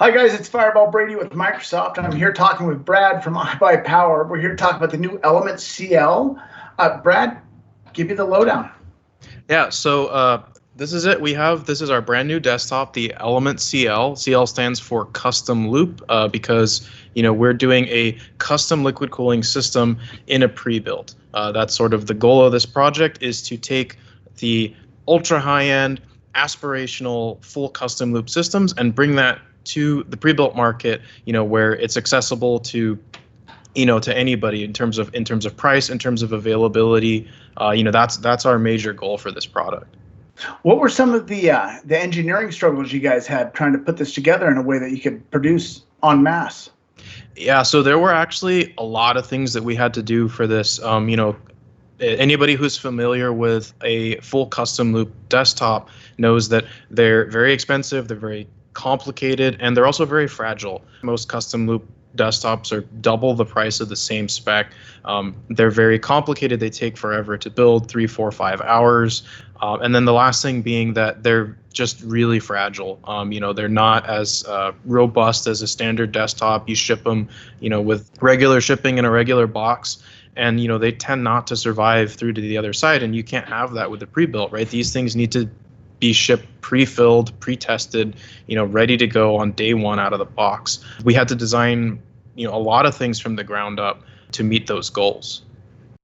Hi guys, it's Fireball Brady with Microsoft. I'm here talking with Brad from iBUYPOWER. We're here to talk about the new Element CL. Brad, give you the lowdown. Yeah, so this is it. This is our brand new desktop, the Element CL. CL stands for custom loop because we're doing a custom liquid cooling system in a pre-built. That's sort of the goal of this project, is to take the ultra high-end aspirational full custom loop systems and bring that to the pre-built market, where it's accessible to anybody in terms of price, in terms of availability. That's our major goal for this product. What were some of the engineering struggles you guys had trying to put this together in a way that you could produce en masse? Yeah, so there were actually a lot of things that we had to do for this. Anybody who's familiar with a full custom loop desktop knows that they're very expensive, they're very complicated, and they're also very fragile. Most custom loop desktops are double the price of the same spec. They're very complicated. They take forever to build, 3, 4, 5 hours. And then the last thing being that they're just really fragile. They're not as robust as a standard desktop. You ship them, with regular shipping in a regular box, and they tend not to survive through to the other side. And you can't have that with a pre-built, right? These things need to be shipped pre-filled, pre-tested, ready to go on day one out of the box. We had to design, a lot of things from the ground up to meet those goals.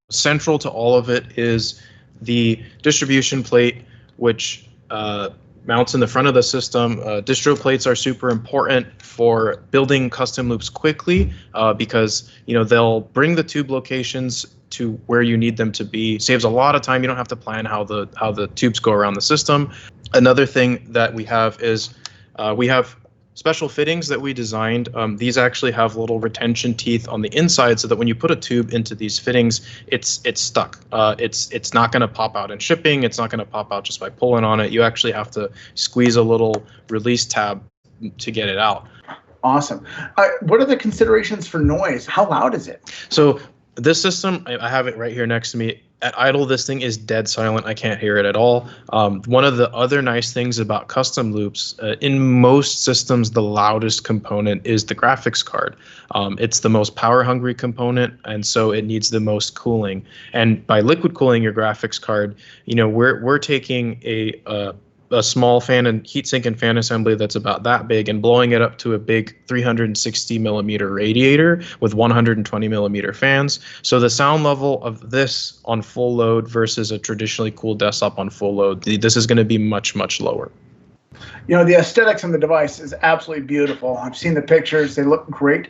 Central to all of it is the distribution plate, which mounts in the front of the system. Distro plates are super important for building custom loops quickly because they'll bring the tube locations to where you need them to be. Saves a lot of time. You don't have to plan how the tubes go around the system. Another thing that we have is we have special fittings that we designed. These actually have little retention teeth on the inside, so that when you put a tube into these fittings, it's stuck. It's not going to pop out in shipping. It's not going to pop out just by pulling on it. You actually have to squeeze a little release tab to get it out. Awesome. What are the considerations for noise? How loud is it? So this system, I have it right here next to me. At idle, this thing is dead silent. I can't hear it at all. One of the other nice things about custom loops, in most systems, the loudest component is the graphics card. It's the most power-hungry component, and so it needs the most cooling. And by liquid cooling your graphics card, we're taking a small fan and heatsink and fan assembly that's about that big and blowing it up to a big 360 millimeter radiator with 120 millimeter fans. So the sound level of this on full load versus a traditionally cooled desktop on full load, this is going to be much, much lower. The aesthetics on the device is absolutely beautiful. I've seen the pictures. They look great.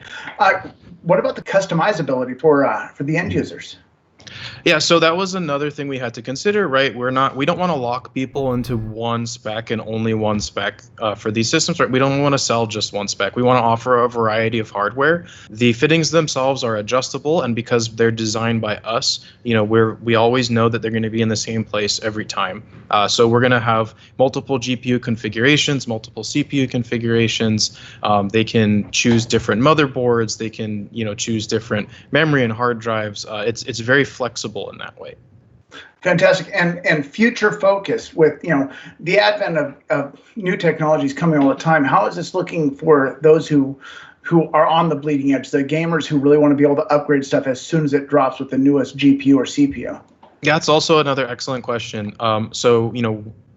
What about the customizability for the end users? Yeah, so that was another thing we had to consider, right? We don't want to lock people into one spec and only one spec for these systems, right? We don't want to sell just one spec. We want to offer a variety of hardware. The fittings themselves are adjustable, and because they're designed by us, we always know that they're going to be in the same place every time. So we're going to have multiple GPU configurations, multiple CPU configurations. They can choose different motherboards. They can, choose different memory and hard drives. It's very flexible in that way. Fantastic. And future focus with the advent of new technologies coming all the time. How is this looking for those who are on the bleeding edge, the gamers who really want to be able to upgrade stuff as soon as it drops with the newest GPU or CPU? Yeah, that's also another excellent question. So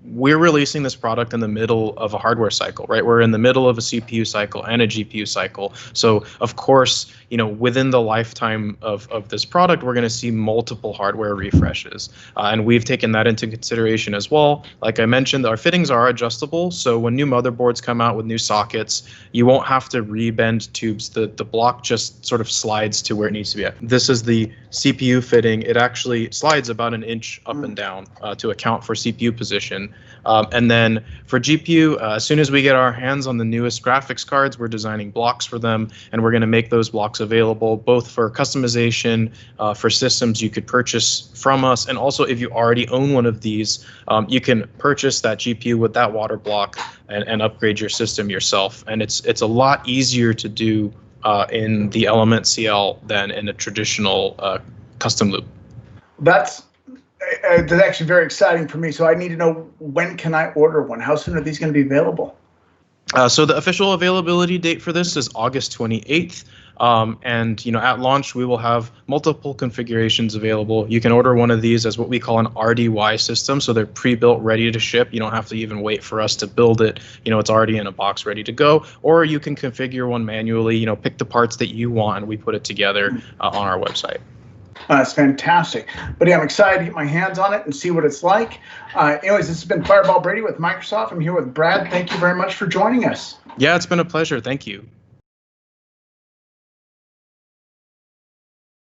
we're releasing this product in the middle of a hardware cycle, right? We're in the middle of a CPU cycle and a GPU cycle. So of course, within the lifetime of this product, we're going to see multiple hardware refreshes. And we've taken that into consideration as well. Like I mentioned, our fittings are adjustable. So when new motherboards come out with new sockets, you won't have to rebend tubes. The block just sort of slides to where it needs to be at. This is the CPU fitting. It actually slides about an inch up and down to account for CPU position. And then for GPU, as soon as we get our hands on the newest graphics cards, we're designing blocks for them, and we're going to make those blocks available both for customization for systems you could purchase from us, and also if you already own one of these, you can purchase that GPU with that water block and upgrade your system yourself. And it's a lot easier to do in the Element CL than in a traditional custom loop. That's actually very exciting for me. So I need to know, when can I order one? How soon are these going to be available? So the official availability date for this is August 28th. And at launch, we will have multiple configurations available. You can order one of these as what we call an RDY system. So they're pre-built, ready to ship. You don't have to even wait for us to build it. It's already in a box ready to go. Or you can configure one manually, pick the parts that you want, and we put it together on our website. That's fantastic. But yeah, I'm excited to get my hands on it and see what it's like. Anyways, this has been Fireball Brady with Microsoft. I'm here with Brad. Thank you very much for joining us. Yeah, it's been a pleasure. Thank you.